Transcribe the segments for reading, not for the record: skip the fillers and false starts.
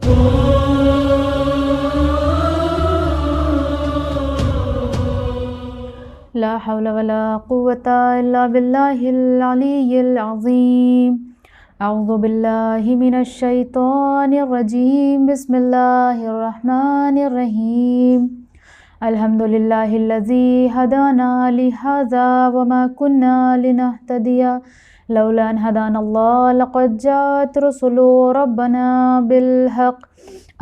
لا حول ولا قوة إلا بالله العلي العظيم. أعوذ بالله من الشيطان الرجيم. بسم الله الرحمن الرحيم. الحمد لله الذي هدانا لهذا وما كنا لنهتدي لولا أن هدانا الله لقد جاءت رسل ربنا بالحق.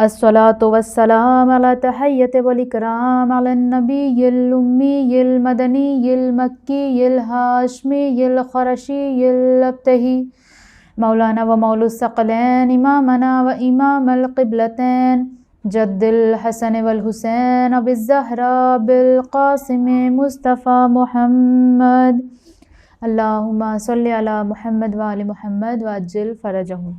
الصلاة والسلام على تحية والإكرام على النبي الأمي المدني المكي الهاشمي القرشي الأبتهي مولانا ومولى الثقلين إمامنا وإمام القبلتين جد الحسن والحسين أبي الزهراء بالقاسم مصطفى محمد. اللهم صل على محمد وآل محمد وعجل فرجهم.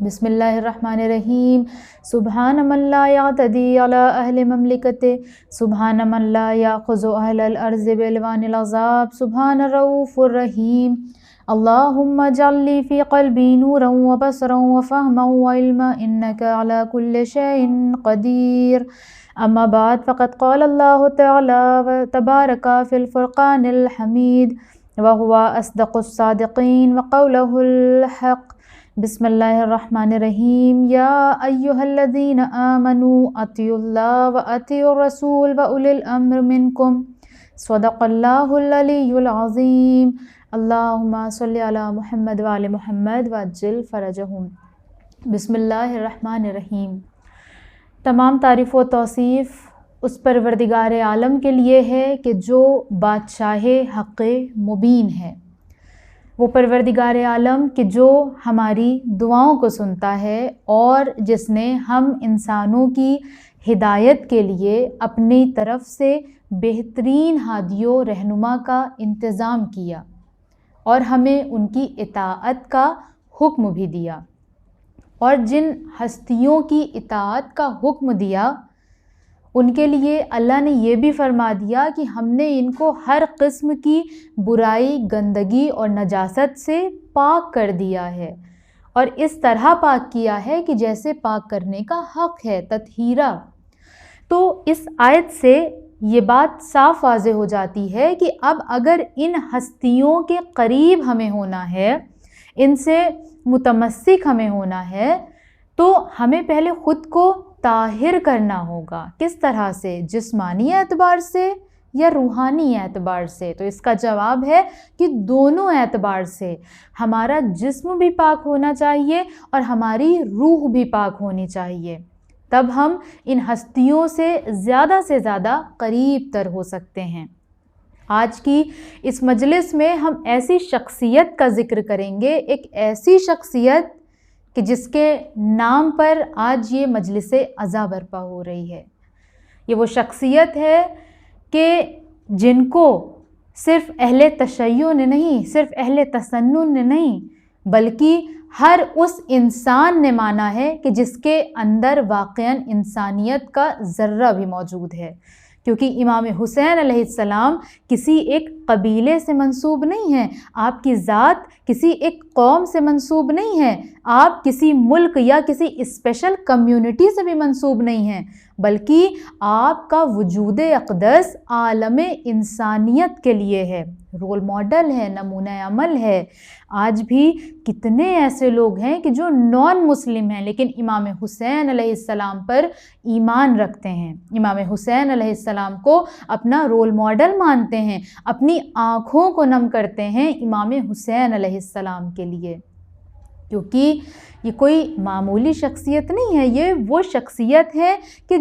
بسم اللہ الرحمن الرحیم. سبحان من لا یعتدی علی اہل مملکته، سبحان من لا یاخذ اہل الارض بالوان العذاب، سبحان الرؤوف الرحیم. اللہم اجعل لی فی قلبی نورا وبصرا وفہما وعلما انک علی کل شیء قدیر. اما بعد فقد قال اللہ تعالی تبارک فی الفرقان الحمید وهو اصدق الصادقین وقولہ الحق. بسم اللہ الرحمن الرحیم. یا ایہا الذین آمنوا اطیعوا اللہ واطیعوا الرسول واولی الامر منکم. صدق اللہ العلی العظیم. اللہم صلی علی محمد وآل محمد وعجل فرجہم. بسم اللہ الرحمن الرحیم. تمام تعریف و توصیف اس پروردگار عالم کے لیے ہے کہ جو بادشاہ حق مبین ہے، وہ پروردگار عالم کہ جو ہماری دعاؤں کو سنتا ہے اور جس نے ہم انسانوں کی ہدایت کے لیے اپنی طرف سے بہترین ہادی و رہنما کا انتظام کیا اور ہمیں ان کی اطاعت کا حکم بھی دیا، اور جن ہستیوں کی اطاعت کا حکم دیا ان کے لیے اللہ نے یہ بھی فرما دیا کہ ہم نے ان کو ہر قسم کی برائی، گندگی اور نجاست سے پاک کر دیا ہے، اور اس طرح پاک کیا ہے کہ جیسے پاک کرنے کا حق ہے، تطہیرہ. تو اس آیت سے یہ بات صاف واضح ہو جاتی ہے کہ اب اگر ان ہستیوں کے قریب ہمیں ہونا ہے، ان سے متمسک ہمیں ہونا ہے، تو ہمیں پہلے خود کو طاہر کرنا ہوگا. کس طرح سے؟ جسمانی اعتبار سے یا روحانی اعتبار سے؟ تو اس کا جواب ہے کہ دونوں اعتبار سے. ہمارا جسم بھی پاک ہونا چاہیے اور ہماری روح بھی پاک ہونی چاہیے، تب ہم ان ہستیوں سے زیادہ قریب تر ہو سکتے ہیں. آج کی اس مجلس میں ہم ایسی شخصیت کا ذکر کریں گے، ایک ایسی شخصیت کہ جس کے نام پر آج یہ مجلس عزا برپا ہو رہی ہے. یہ وہ شخصیت ہے کہ جن کو صرف اہل تشیع نے نہیں، صرف اہل تسنن نے نہیں، بلکہ ہر اس انسان نے مانا ہے کہ جس کے اندر واقعاً انسانیت کا ذرہ بھی موجود ہے. کیونکہ امام حسین علیہ السلام کسی ایک قبیلے سے منسوب نہیں ہیں، آپ کی ذات کسی ایک قوم سے منسوب نہیں ہے، آپ کسی ملک یا کسی اسپیشل کمیونٹی سے بھی منسوب نہیں ہیں، بلکہ آپ کا وجود اقدس عالم انسانیت کے لیے ہے، رول ماڈل ہے، نمونہ عمل ہے. آج بھی کتنے ایسے لوگ ہیں کہ جو نان مسلم ہیں لیکن امام حسین علیہ السلام پر ایمان رکھتے ہیں، امام حسین علیہ السلام کو اپنا رول ماڈل مانتے ہیں، اپنی آنکھوں کو نم کرتے ہیں امام حسین علیہ السلام کے لیے. کیونکہ یہ کوئی معمولی شخصیت نہیں ہے، یہ وہ شخصیت ہے کہ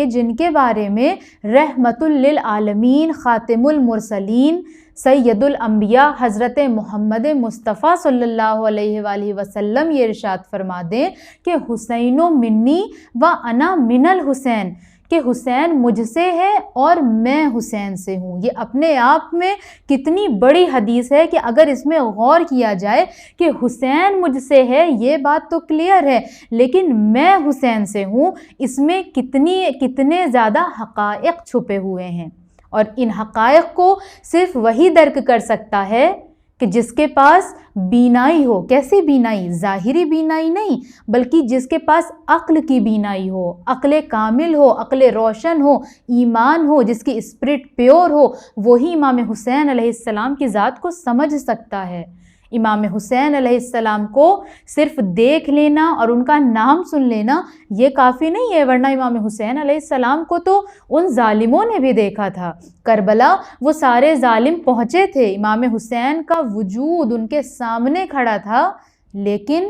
جن کے بارے میں رحمت للعالمین خاتم المرسلین سید الانبیاء حضرت محمد مصطفیٰ صلی اللہ علیہ وآلہ وسلم یہ ارشاد فرما دیں کہ حسین منی و انا من الحسین، کہ حسین مجھ سے ہے اور میں حسین سے ہوں. یہ اپنے آپ میں کتنی بڑی حدیث ہے کہ اگر اس میں غور کیا جائے کہ حسین مجھ سے ہے یہ بات تو کلیئر ہے، لیکن میں حسین سے ہوں، اس میں کتنے زیادہ حقائق چھپے ہوئے ہیں. اور ان حقائق کو صرف وہی درک کر سکتا ہے کہ جس کے پاس بینائی ہو، کیسی بینائی؟ ظاہری بینائی نہیں، بلکہ جس کے پاس عقل کی بینائی ہو، عقل کامل ہو، عقل روشن ہو، ایمان ہو، جس کی اسپرٹ پیور ہو، وہی امام حسین علیہ السلام کی ذات کو سمجھ سکتا ہے۔ امام حسین علیہ السلام کو صرف دیکھ لینا اور ان کا نام سن لینا یہ کافی نہیں ہے، ورنہ امام حسین علیہ السلام کو تو ان ظالموں نے بھی دیکھا تھا۔ کربلا وہ سارے ظالم پہنچے تھے، امام حسین کا وجود ان کے سامنے کھڑا تھا، لیکن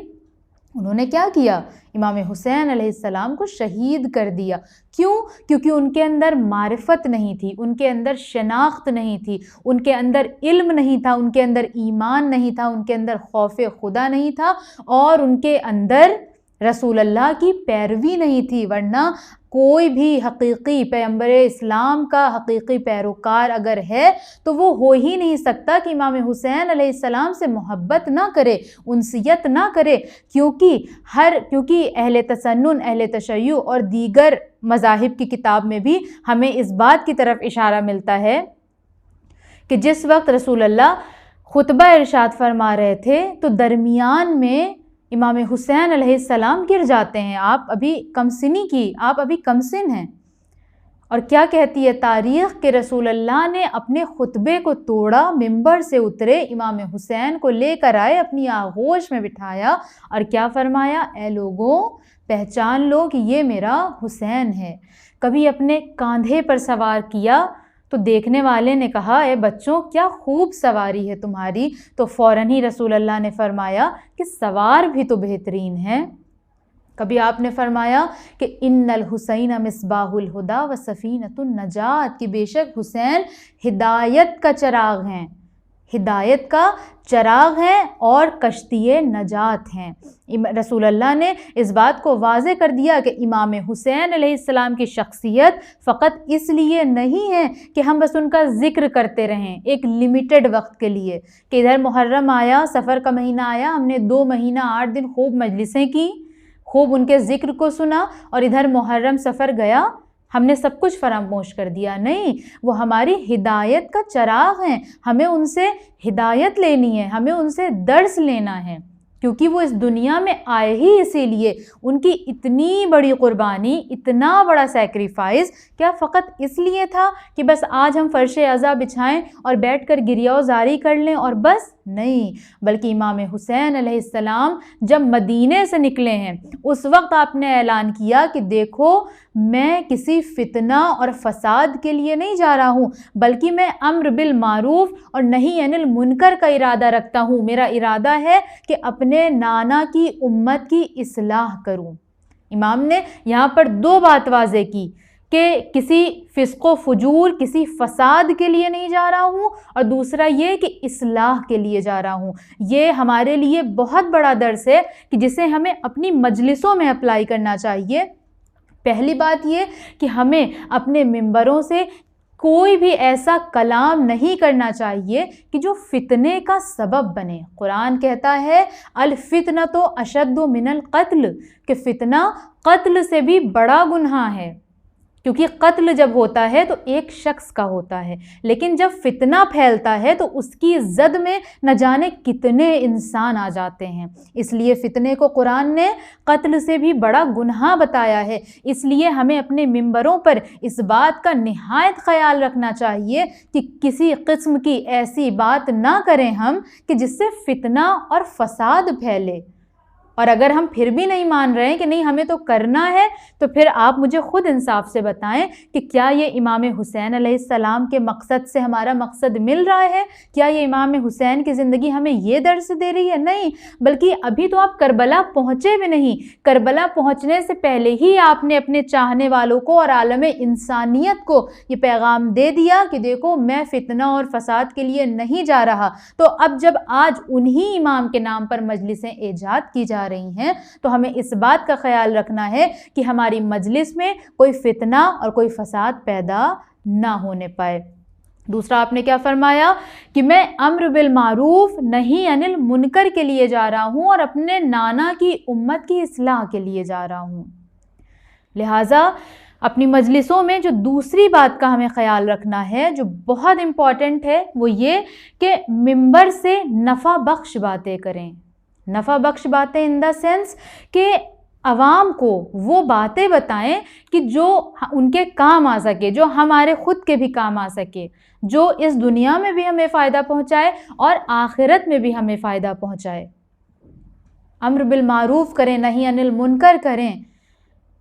انہوں نے کیا کیا؟ امام حسین علیہ السلام کو شہید کر دیا۔ کیوں؟ کیونکہ ان کے اندر معرفت نہیں تھی، ان کے اندر شناخت نہیں تھی، ان کے اندر علم نہیں تھا، ان کے اندر ایمان نہیں تھا، ان کے اندر خوف خدا نہیں تھا، اور ان کے اندر رسول اللہ کی پیروی نہیں تھی۔ ورنہ کوئی بھی حقیقی پیغمبر اسلام کا حقیقی پیروکار اگر ہے تو وہ ہو ہی نہیں سکتا کہ امام حسین علیہ السلام سے محبت نہ کرے، انسیت نہ کرے، کیونکہ اہل تسنن، اہل تشیع اور دیگر مذاہب کی کتاب میں بھی ہمیں اس بات کی طرف اشارہ ملتا ہے کہ جس وقت رسول اللہ خطبہ ارشاد فرما رہے تھے تو درمیان میں امام حسین علیہ السلام گر جاتے ہیں۔ آپ ابھی کم سن ہیں، اور کیا کہتی ہے تاریخ کہ رسول اللہ نے اپنے خطبے کو توڑا، ممبر سے اترے، امام حسین کو لے کر آئے، اپنی آغوش میں بٹھایا اور کیا فرمایا؟ اے لوگوں، پہچان لو کہ یہ میرا حسین ہے۔ کبھی اپنے کاندھے پر سوار کیا تو دیکھنے والے نے کہا اے بچوں کیا خوب سواری ہے تمہاری، تو فوراً ہی رسول اللہ نے فرمایا کہ سوار بھی تو بہترین ہے۔ کبھی آپ نے فرمایا کہ ان الحسین مصباح الہدی و سفینۃ النجات، کہ بے شک حسین ہدایت کا چراغ ہیں، ہدایت کا چراغ ہیں اور کشتی نجات ہیں۔ رسول اللہ نے اس بات کو واضح کر دیا کہ امام حسین علیہ السلام کی شخصیت فقط اس لیے نہیں ہے کہ ہم بس ان کا ذکر کرتے رہیں ایک لمیٹڈ وقت کے لیے، کہ ادھر محرم آیا، سفر کا مہینہ آیا، ہم نے 2 مہینہ 8 دن خوب مجلسیں کی، خوب ان کے ذکر کو سنا، اور ادھر محرم سفر گیا ہم نے سب کچھ فراموش کر دیا۔ نہیں، وہ ہماری ہدایت کا چراغ ہیں، ہمیں ان سے ہدایت لینی ہے، ہمیں ان سے درس لینا ہے، کیونکہ وہ اس دنیا میں آئے ہی اسی لیے۔ ان کی اتنی بڑی قربانی، اتنا بڑا سیکریفائز کیا فقط اس لیے تھا کہ بس آج ہم فرش عزا بچھائیں اور بیٹھ کر گریہ و زاری کر لیں اور بس؟ نہیں، بلکہ امام حسین علیہ السلام جب مدینے سے نکلے ہیں اس وقت آپ نے اعلان کیا کہ دیکھو میں کسی فتنہ اور فساد کے لیے نہیں جا رہا ہوں، بلکہ میں امر بالمعروف اور نہی عن المنکر کا ارادہ رکھتا ہوں۔ میرا ارادہ ہے کہ اپنے نانا کی امت کی اصلاح کروں۔ امام نے یہاں پر 2 بات واضح کی کہ کسی فسق و فجور، کسی فساد کے لیے نہیں جا رہا ہوں، اور دوسرا یہ کہ اصلاح کے لیے جا رہا ہوں۔ یہ ہمارے لیے بہت بڑا درس ہے کہ جسے ہمیں اپنی مجلسوں میں اپلائی کرنا چاہیے۔ پہلی بات یہ کہ ہمیں اپنے ممبروں سے کوئی بھی ایسا کلام نہیں کرنا چاہیے کہ جو فتنے کا سبب بنے۔ قرآن کہتا ہے الفتنۃ اشد من القتل، کہ فتنہ قتل سے بھی بڑا گناہ ہے، کیونکہ قتل جب ہوتا ہے تو ایک شخص کا ہوتا ہے، لیکن جب فتنہ پھیلتا ہے تو اس کی زد میں نہ جانے کتنے انسان آ جاتے ہیں۔ اس لیے فتنے کو قرآن نے قتل سے بھی بڑا گناہ بتایا ہے۔ اس لیے ہمیں اپنے ممبروں پر اس بات کا نہایت خیال رکھنا چاہیے کہ کسی قسم کی ایسی بات نہ کریں ہم کہ جس سے فتنہ اور فساد پھیلے۔ اور اگر ہم پھر بھی نہیں مان رہے ہیں کہ نہیں ہمیں تو کرنا ہے، تو پھر آپ مجھے خود انصاف سے بتائیں کہ کیا یہ امام حسین علیہ السلام کے مقصد سے ہمارا مقصد مل رہا ہے؟ کیا یہ امام حسین کی زندگی ہمیں یہ درس دے رہی ہے؟ نہیں، بلکہ ابھی تو آپ کربلا پہنچے بھی نہیں۔ کربلا پہنچنے سے پہلے ہی آپ نے اپنے چاہنے والوں کو اور عالم انسانیت کو یہ پیغام دے دیا کہ دیکھو میں فتنہ اور فساد کے لیے نہیں جا رہا۔ تو اب جب آج انہی امام کے نام پر مجلسیں ایجاد کی جا رہی ہیں تو ہمیں اس بات کا خیال رکھنا ہے کہ ہماری مجلس میں کوئی فتنہ اور کوئی فساد پیدا نہ ہونے پائے۔ دوسرا آپ نے کیا فرمایا کہ میں امر بالمعروف نہی عن المنکر کے لیے جا رہا ہوں اور اپنے نانا کی امت کی اصلاح کے لیے جا رہا ہوں۔ لہٰذا اپنی مجلسوں میں جو دوسری بات کا ہمیں خیال رکھنا ہے جو بہت امپورٹنٹ ہے وہ یہ کہ ممبر سے نفع بخش باتیں کریں. نفع بخش باتیں ان دا سینس کہ عوام کو وہ باتیں بتائیں کہ جو ان کے کام آ سکے, جو ہمارے خود کے بھی کام آ سکے, جو اس دنیا میں بھی ہمیں فائدہ پہنچائے اور آخرت میں بھی ہمیں فائدہ پہنچائے. امر بالمعروف کریں, نہی عن المنکر کریں,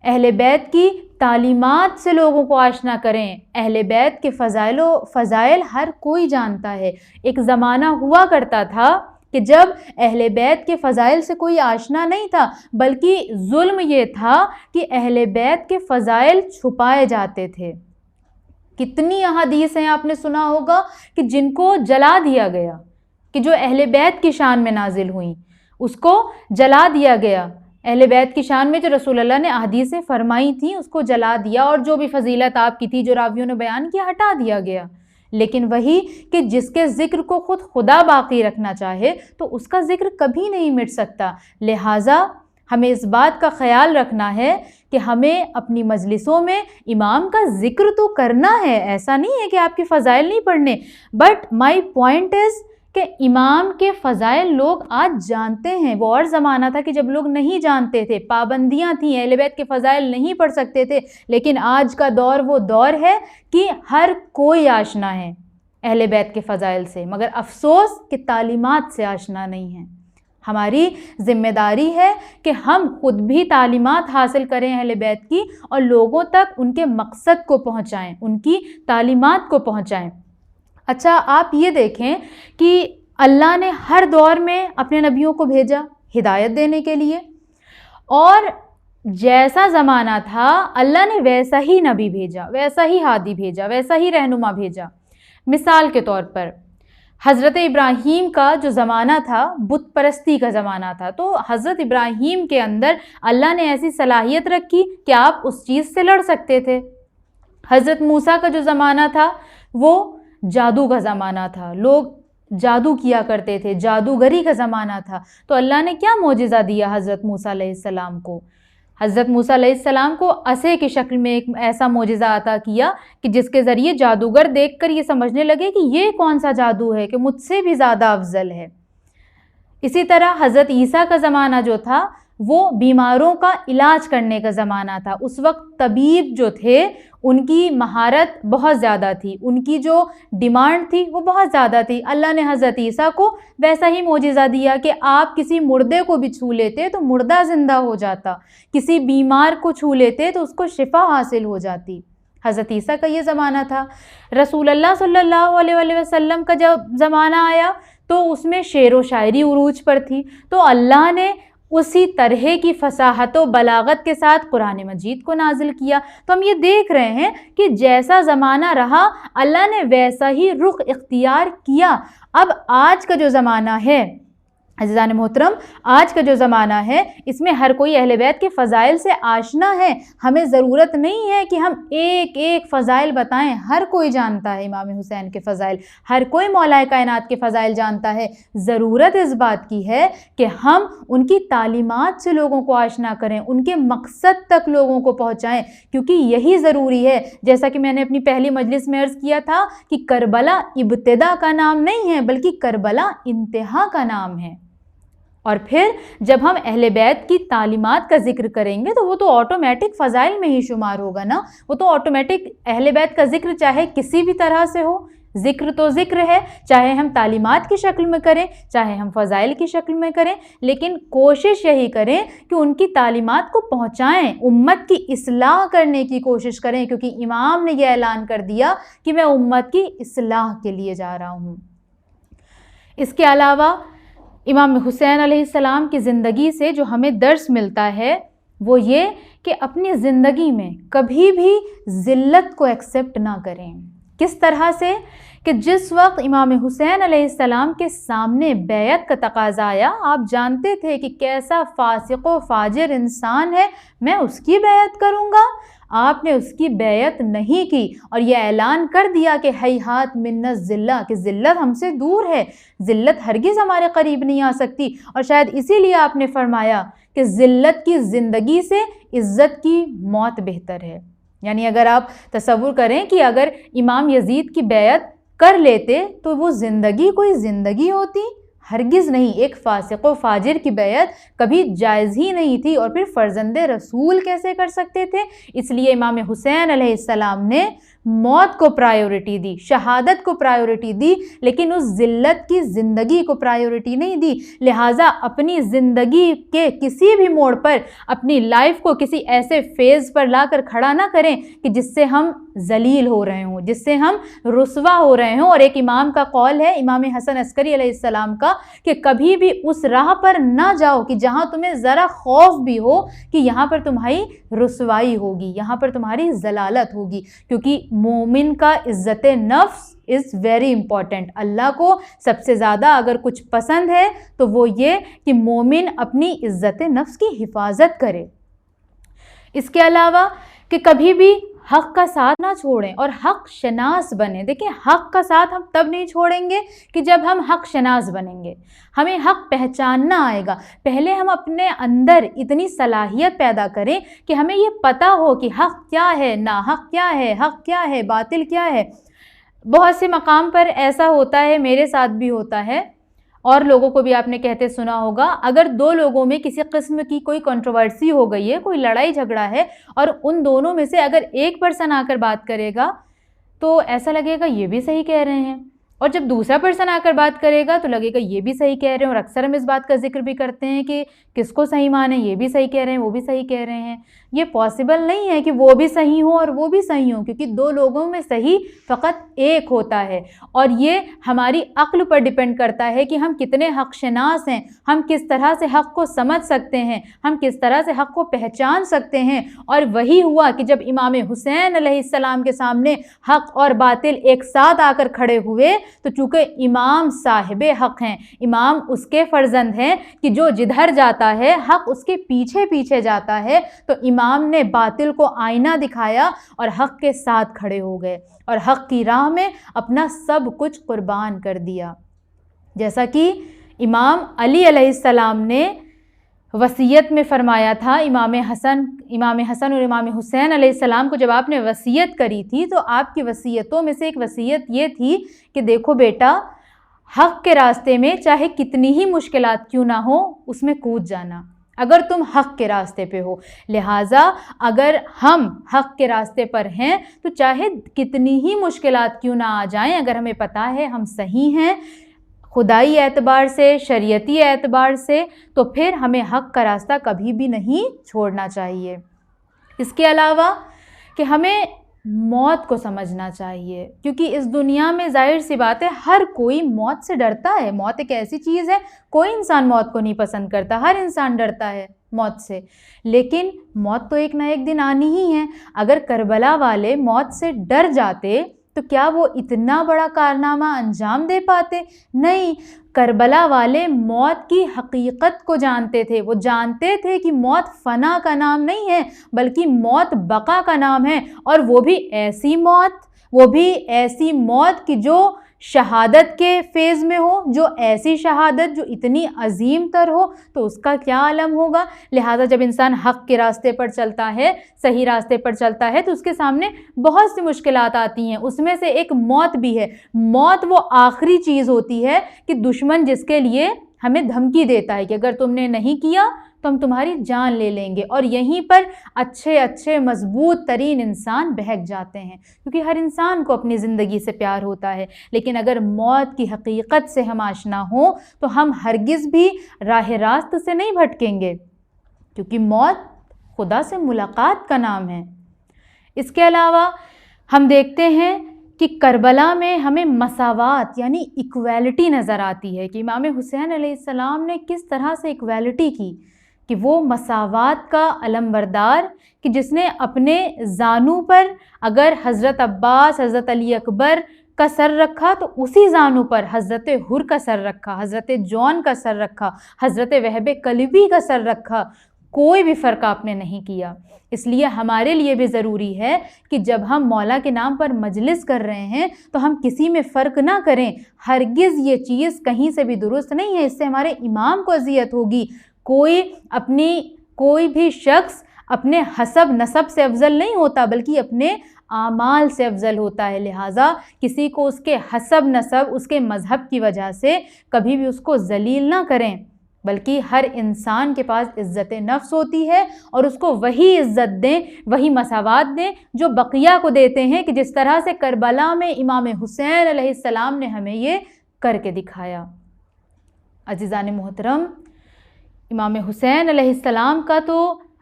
اہل بیت کی تعلیمات سے لوگوں کو آشنا کریں. اہل بیت کے فضائل ہر کوئی جانتا ہے. ایک زمانہ ہوا کرتا تھا کہ جب اہل بیت کے فضائل سے کوئی آشنا نہیں تھا, بلکہ ظلم یہ تھا کہ اہل بیت کے فضائل چھپائے جاتے تھے. کتنی احادیث ہیں آپ نے سنا ہوگا کہ جن کو جلا دیا گیا, کہ جو اہل بیت کی شان میں نازل ہوئیں اس کو جلا دیا گیا. اہل بیت کی شان میں جو رسول اللہ نے احادیثیں فرمائی تھیں اس کو جلا دیا, اور جو بھی فضیلت آپ کی تھی جو راویوں نے بیان کیا ہٹا دیا گیا. لیکن وہی کہ جس کے ذکر کو خود خدا باقی رکھنا چاہے تو اس کا ذکر کبھی نہیں مٹ سکتا. لہٰذا ہمیں اس بات کا خیال رکھنا ہے کہ ہمیں اپنی مجلسوں میں امام کا ذکر تو کرنا ہے, ایسا نہیں ہے کہ آپ کے فضائل نہیں پڑھنے, بٹ مائی پوائنٹ از کہ امام کے فضائل لوگ آج جانتے ہیں. وہ اور زمانہ تھا کہ جب لوگ نہیں جانتے تھے, پابندیاں تھیں, اہل بیت کے فضائل نہیں پڑھ سکتے تھے. لیکن آج کا دور وہ دور ہے کہ ہر کوئی آشنا ہے اہل بیت کے فضائل سے, مگر افسوس کہ تعلیمات سے آشنا نہیں ہے. ہماری ذمہ داری ہے کہ ہم خود بھی تعلیمات حاصل کریں اہل بیت کی اور لوگوں تک ان کے مقصد کو پہنچائیں, ان کی تعلیمات کو پہنچائیں. اچھا آپ یہ دیکھیں کہ اللہ نے ہر دور میں اپنے نبیوں کو بھیجا ہدایت دینے کے لیے, اور جیسا زمانہ تھا اللہ نے ویسا ہی نبی بھیجا, ویسا ہی ہادی بھیجا, ویسا ہی رہنما بھیجا. مثال کے طور پر حضرت ابراہیم کا جو زمانہ تھا بت پرستی کا زمانہ تھا, تو حضرت ابراہیم کے اندر اللہ نے ایسی صلاحیت رکھی کہ آپ اس چیز سے لڑ سکتے تھے. حضرت موسیٰ کا جو زمانہ تھا وہ جادو کا زمانہ تھا, لوگ جادو کیا کرتے تھے, جادوگری کا زمانہ تھا. تو اللہ نے کیا معجزہ دیا حضرت موسیٰ علیہ السلام کو؟ حضرت موسیٰ علیہ السلام کو عصے کی شکل میں ایک ایسا معجزہ عطا کیا کہ جس کے ذریعے جادوگر دیکھ کر یہ سمجھنے لگے کہ یہ کون سا جادو ہے کہ مجھ سے بھی زیادہ افضل ہے. اسی طرح حضرت عیسیٰ کا زمانہ جو تھا وہ بیماروں کا علاج کرنے کا زمانہ تھا. اس وقت طبیب جو تھے ان کی مہارت بہت زیادہ تھی, ان کی جو ڈیمانڈ تھی وہ بہت زیادہ تھی. اللہ نے حضرت عیسیٰ کو ویسا ہی معجزہ دیا کہ آپ کسی مردے کو بھی چھو لیتے تو مردہ زندہ ہو جاتا, کسی بیمار کو چھو لیتے تو اس کو شفا حاصل ہو جاتی. حضرت عیسیٰ کا یہ زمانہ تھا. رسول اللہ صلی اللہ علیہ وسلم کا جب زمانہ آیا تو اس میں شعر و شاعری عروج پر تھی, تو اللہ نے اسی طرح کی فصاحت و بلاغت کے ساتھ قرآن مجید کو نازل کیا. تو ہم یہ دیکھ رہے ہیں کہ جیسا زمانہ رہا اللہ نے ویسا ہی رخ اختیار کیا. اب آج کا جو زمانہ ہے عزیزان محترم, آج کا جو زمانہ ہے اس میں ہر کوئی اہل بیت کے فضائل سے آشنا ہے. ہمیں ضرورت نہیں ہے کہ ہم ایک ایک فضائل بتائیں, ہر کوئی جانتا ہے امام حسین کے فضائل, ہر کوئی مولا کائنات کے فضائل جانتا ہے. ضرورت اس بات کی ہے کہ ہم ان کی تعلیمات سے لوگوں کو آشنا کریں, ان کے مقصد تک لوگوں کو پہنچائیں, کیونکہ یہی ضروری ہے. جیسا کہ میں نے اپنی پہلی مجلس میں عرض کیا تھا کہ کربلا ابتدا کا نام نہیں ہے بلکہ کربلا انتہا کا نام ہے. اور پھر جب ہم اہل بیت کی تعلیمات کا ذکر کریں گے تو وہ تو آٹومیٹک فضائل میں ہی شمار ہوگا نا, وہ تو آٹومیٹک اہل بیت کا ذکر چاہے کسی بھی طرح سے ہو, ذکر تو ذکر ہے, چاہے ہم تعلیمات کی شکل میں کریں چاہے ہم فضائل کی شکل میں کریں, لیکن کوشش یہی کریں کہ ان کی تعلیمات کو پہنچائیں, امت کی اصلاح کرنے کی کوشش کریں, کیونکہ امام نے یہ اعلان کر دیا کہ میں امت کی اصلاح کے لیے جا رہا ہوں. اس کے علاوہ امام حسین علیہ السلام کی زندگی سے جو ہمیں درس ملتا ہے وہ یہ کہ اپنی زندگی میں کبھی بھی ذلت کو ایکسیپٹ نہ کریں. کس طرح سے کہ جس وقت امام حسین علیہ السلام کے سامنے بیعت کا تقاضا آیا, آپ جانتے تھے کہ کیسا فاسق و فاجر انسان ہے, میں اس کی بیعت کروں گا. آپ نے اس کی بیعت نہیں کی اور یہ اعلان کر دیا کہ ہیہات من الذلہ, کہ ذلت ہم سے دور ہے, ذلت ہرگز ہمارے قریب نہیں آ سکتی. اور شاید اسی لیے آپ نے فرمایا کہ ذلت کی زندگی سے عزت کی موت بہتر ہے. یعنی اگر آپ تصور کریں کہ اگر امام یزید کی بیعت کر لیتے تو وہ زندگی کوئی زندگی ہوتی؟ ہرگز نہیں. ایک فاسق و فاجر کی بیعت کبھی جائز ہی نہیں تھی، اور پھر فرزند رسول کیسے کر سکتے تھے؟ اس لیے امام حسین علیہ السلام نے موت کو پرائیورٹی دی، شہادت کو پرائیورٹی دی، لیکن اس ذلت کی زندگی کو پرائیورٹی نہیں دی. لہٰذا اپنی زندگی کے کسی بھی موڑ پر اپنی لائف کو کسی ایسے فیز پر لا کر کھڑا نہ کریں کہ جس سے ہم ذلیل ہو رہے ہوں، جس سے ہم رسوا ہو رہے ہوں. اور ایک امام کا قول ہے، امام حسن عسکری علیہ السلام کا، کہ کبھی بھی اس راہ پر نہ جاؤ کہ جہاں تمہیں ذرا خوف بھی ہو کہ یہاں پر تمہاری رسوائی ہوگی، یہاں پر تمہاری ضلالت ہوگی. کیونکہ مومن کا عزت نفس از ویری امپورٹنٹ. اللہ کو سب سے زیادہ اگر کچھ پسند ہے تو وہ یہ کہ مومن اپنی عزت نفس کی حفاظت کرے. اس کے علاوہ کہ کبھی بھی حق کا ساتھ نہ چھوڑیں اور حق شناس بنیں. دیکھیں، حق کا ساتھ ہم تب نہیں چھوڑیں گے کہ جب ہم حق شناس بنیں گے. ہمیں حق پہچاننا آئے گا. پہلے ہم اپنے اندر اتنی صلاحیت پیدا کریں کہ ہمیں یہ پتہ ہو کہ حق کیا ہے، ناحق کیا ہے، حق کیا ہے، باطل کیا ہے. بہت سے مقام پر ایسا ہوتا ہے، میرے ساتھ بھی ہوتا ہے، اور لوگوں کو بھی آپ نے کہتے سنا ہوگا، اگر دو لوگوں میں کسی قسم کی کوئی کنٹروورسی ہو گئی ہے، کوئی لڑائی جھگڑا ہے، اور ان دونوں میں سے اگر ایک پرسن آ کر بات کرے گا تو ایسا لگے گا یہ بھی صحیح کہہ رہے ہیں، اور جب دوسرا پرسن آ کر بات کرے گا تو لگے گا یہ بھی صحیح کہہ رہے ہیں. اور اکثر ہم اس بات کا ذکر بھی کرتے ہیں کہ کس کو صحیح مانیں، یہ بھی صحیح کہہ رہے ہیں، وہ بھی صحیح کہہ رہے ہیں. یہ پاسبل نہیں ہے کہ وہ بھی صحیح ہوں اور وہ بھی صحیح ہوں، کیونکہ دو لوگوں میں صحیح فقط ایک ہوتا ہے. اور یہ ہماری عقل پر ڈیپینڈ کرتا ہے کہ ہم کتنے حق شناس ہیں، ہم کس طرح سے حق کو سمجھ سکتے ہیں، ہم کس طرح سے حق کو پہچان سکتے ہیں. اور وہی ہوا کہ جب امام حسین علیہ السلام کے سامنے حق اور باطل ایک ساتھ آ کر کھڑے ہوئے تو چونکہ امام صاحب حق ہیں، امام اس کے فرزند ہیں کہ جو جدھر جاتا ہے حق اس کے پیچھے پیچھے جاتا ہے، تو امام نے باطل کو آئینہ دکھایا اور حق کے ساتھ کھڑے ہو گئے اور حق کی راہ میں اپنا سب کچھ قربان کر دیا. جیسا کہ امام علی علیہ السلام نے وصیت میں فرمایا تھا، امام حسن اور امام حسین علیہ السلام کو جب آپ نے وصیت کری تھی تو آپ کی وصیتوں میں سے ایک وصیت یہ تھی کہ دیکھو بیٹا، حق کے راستے میں چاہے کتنی ہی مشکلات کیوں نہ ہو اس میں کود جانا اگر تم حق کے راستے پہ ہو. لہٰذا اگر ہم حق کے راستے پر ہیں تو چاہے کتنی ہی مشکلات کیوں نہ آ جائیں، اگر ہمیں پتہ ہے ہم صحیح ہیں خدائی اعتبار سے، شریعتی اعتبار سے، تو پھر ہمیں حق کا راستہ کبھی بھی نہیں چھوڑنا چاہیے. اس کے علاوہ کہ ہمیں موت کو سمجھنا چاہیے، کیونکہ اس دنیا میں ظاہر سی بات ہے ہر کوئی موت سے ڈرتا ہے. موت ایک ایسی چیز ہے، کوئی انسان موت کو نہیں پسند کرتا، ہر انسان ڈرتا ہے موت سے. لیکن موت تو ایک نہ ایک دن آنی ہی ہے. اگر کربلا والے موت سے ڈر جاتے تو کیا وہ اتنا بڑا کارنامہ انجام دے پاتے؟ نہیں. کربلا والے موت کی حقیقت کو جانتے تھے. وہ جانتے تھے کہ موت فنا کا نام نہیں ہے بلکہ موت بقا کا نام ہے، اور وہ بھی ایسی موت کی جو شہادت کے فیز میں ہو، جو ایسی شہادت جو اتنی عظیم تر ہو، تو اس کا کیا عالم ہوگا. لہٰذا جب انسان حق کے راستے پر چلتا ہے، صحیح راستے پر چلتا ہے، تو اس کے سامنے بہت سی مشکلات آتی ہیں. اس میں سے ایک موت بھی ہے. موت وہ آخری چیز ہوتی ہے کہ دشمن جس کے لیے ہمیں دھمکی دیتا ہے کہ اگر تم نے نہیں کیا تو ہم تمہاری جان لے لیں گے، اور یہیں پر اچھے مضبوط ترین انسان بہک جاتے ہیں، کیونکہ ہر انسان کو اپنی زندگی سے پیار ہوتا ہے. لیکن اگر موت کی حقیقت سے ہم آشنا ہوں تو ہم ہرگز بھی راہ راست سے نہیں بھٹکیں گے، کیونکہ موت خدا سے ملاقات کا نام ہے. اس کے علاوہ ہم دیکھتے ہیں کہ کربلا میں ہمیں مساوات یعنی ایکویلٹی نظر آتی ہے کہ امام حسین علیہ السلام نے کس طرح سے ایکویلٹی کی، کہ وہ مساوات کا علم بردار، کہ جس نے اپنے زانوں پر اگر حضرت عباس، حضرت علی اکبر کا سر رکھا تو اسی زانوں پر حضرت حر کا سر رکھا، حضرت جون کا سر رکھا، حضرت وہب کلبی کا سر رکھا. کوئی بھی فرق آپ نے نہیں کیا. اس لیے ہمارے لیے بھی ضروری ہے کہ جب ہم مولا کے نام پر مجلس کر رہے ہیں تو ہم کسی میں فرق نہ کریں. ہرگز یہ چیز کہیں سے بھی درست نہیں ہے، اس سے ہمارے امام کو اذیت ہوگی. کوئی بھی شخص اپنے حسب نسب سے افضل نہیں ہوتا بلکہ اپنے اعمال سے افضل ہوتا ہے۔ لہٰذا کسی کو اس کے حسب نسب، اس کے مذہب کی وجہ سے کبھی بھی اس کو ذلیل نہ کریں، بلکہ ہر انسان کے پاس عزت نفس ہوتی ہے اور اس کو وہی عزت دیں، وہی مساوات دیں جو بقیہ کو دیتے ہیں، کہ جس طرح سے کربلا میں امام حسین علیہ السلام نے ہمیں یہ کر کے دکھایا۔ عزیزان محترم، امام حسین علیہ السلام کا تو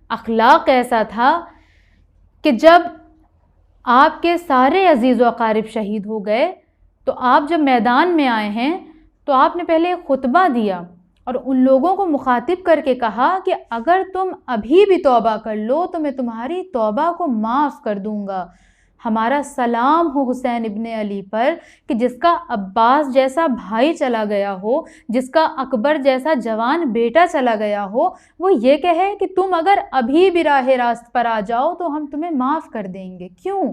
اخلاق ایسا تھا کہ جب آپ کے سارے عزیز و اقارب شہید ہو گئے تو آپ جب میدان میں آئے ہیں تو آپ نے پہلے ایک خطبہ دیا اور ان لوگوں کو مخاطب کر کے کہا کہ اگر تم ابھی بھی توبہ کر لو تو میں تمہاری توبہ کو معاف کر دوں گا۔ ہمارا سلام ہو حسین ابن علی پر کہ جس کا عباس جیسا بھائی چلا گیا ہو، جس کا اکبر جیسا جوان بیٹا چلا گیا ہو، وہ یہ کہے کہ تم اگر ابھی بھی راہ راست پر آ جاؤ تو ہم تمہیں معاف کر دیں گے۔ کیوں؟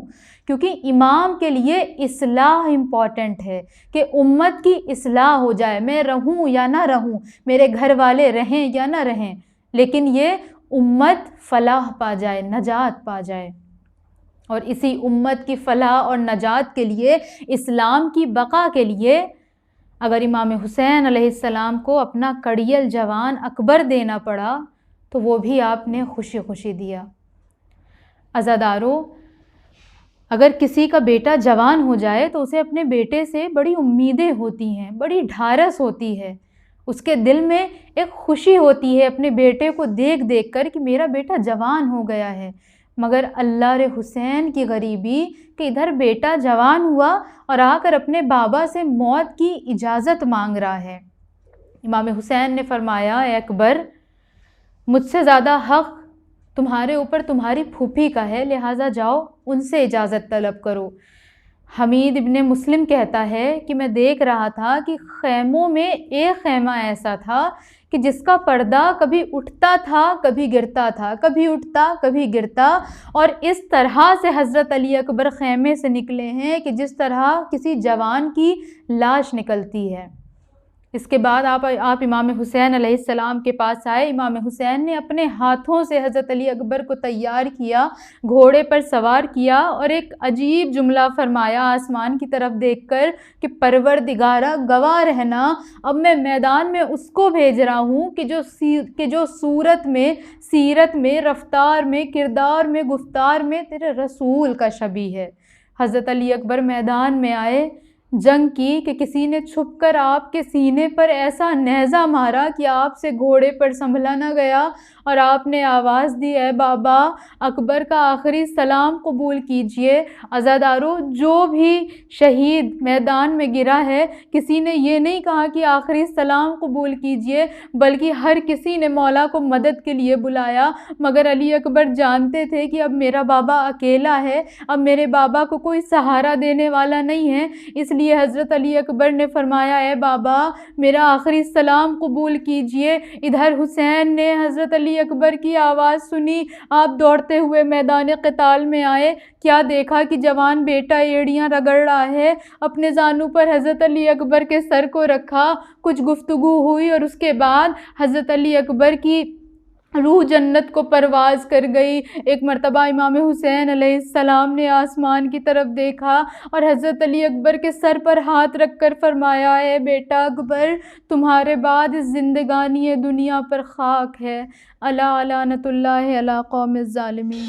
کیونکہ امام کے لیے اصلاح امپورٹنٹ ہے کہ امت کی اصلاح ہو جائے، میں رہوں یا نہ رہوں، میرے گھر والے رہیں یا نہ رہیں، لیکن یہ امت فلاح پا جائے، نجات پا جائے۔ اور اسی امت کی فلاح اور نجات کے لیے، اسلام کی بقا کے لیے، اگر امام حسین علیہ السلام کو اپنا کڑیل جوان اکبر دینا پڑا تو وہ بھی آپ نے خوشی خوشی دیا۔ عزادارو، اگر کسی کا بیٹا جوان ہو جائے تو اسے اپنے بیٹے سے بڑی امیدیں ہوتی ہیں، بڑی ڈھارس ہوتی ہے، اس کے دل میں ایک خوشی ہوتی ہے اپنے بیٹے کو دیکھ دیکھ کر کہ میرا بیٹا جوان ہو گیا ہے۔ مگر اللہ رے حسین کی غریبی کہ ادھر بیٹا جوان ہوا اور آ کر اپنے بابا سے موت کی اجازت مانگ رہا ہے۔ امام حسین نے فرمایا، اے اکبر، مجھ سے زیادہ حق تمہارے اوپر تمہاری پھوپھی کا ہے، لہٰذا جاؤ ان سے اجازت طلب کرو۔ حمید ابن مسلم کہتا ہے کہ میں دیکھ رہا تھا کہ خیموں میں ایک خیمہ ایسا تھا کہ جس کا پردہ کبھی اٹھتا تھا کبھی گرتا تھا، کبھی اٹھتا کبھی گرتا، اور اس طرح سے حضرت علی اکبر خیمے سے نکلے ہیں کہ جس طرح کسی جوان کی لاش نکلتی ہے۔ اس کے بعد آپ امام حسین علیہ السلام کے پاس آئے۔ امام حسین نے اپنے ہاتھوں سے حضرت علی اکبر کو تیار کیا، گھوڑے پر سوار کیا اور ایک عجیب جملہ فرمایا آسمان کی طرف دیکھ کر کہ پروردگارا گواہ رہنا، اب میں میدان میں اس کو بھیج رہا ہوں کہ جو صورت میں، سیرت میں، رفتار میں، کردار میں، گفتار میں تیرے رسول کا شبیہ ہے۔ حضرت علی اکبر میدان میں آئے جنگ کی کہ کسی نے چھپ کر آپ کے سینے پر ایسا نیزہ مارا کہ آپ سے گھوڑے پر سنبھلا نہ گیا، اور آپ نے آواز دی، اے بابا، اکبر کا آخری سلام قبول کیجئے۔ عزادارو، جو بھی شہید میدان میں گرا ہے، کسی نے یہ نہیں کہا کہ آخری سلام قبول کیجئے، بلکہ ہر کسی نے مولا کو مدد کے لیے بلایا، مگر علی اکبر جانتے تھے کہ اب میرا بابا اکیلا ہے، اب میرے بابا کو کوئی سہارا دینے والا نہیں ہے، اس لیے حضرت علی اکبر نے فرمایا، اے بابا، میرا آخری سلام قبول کیجئے۔ ادھر حسین نے حضرت علی اکبر کی آواز سنی، آپ دوڑتے ہوئے میدان قتال میں آئے، کیا دیکھا کہ جوان بیٹا ایڑیاں رگڑ رہا ہے، اپنے زانو پر حضرت علی اکبر کے سر کو رکھا، کچھ گفتگو ہوئی اور اس کے بعد حضرت علی اکبر کی روح جنت کو پرواز کر گئی۔ ایک مرتبہ امام حسین علیہ السلام نے آسمان کی طرف دیکھا اور حضرت علی اکبر کے سر پر ہاتھ رکھ کر فرمایا، اے بیٹا اکبر، تمہارے بعد اس زندگانی دنیا پر خاک ہے، الا لعنت اللہ علی قوم الظالمین۔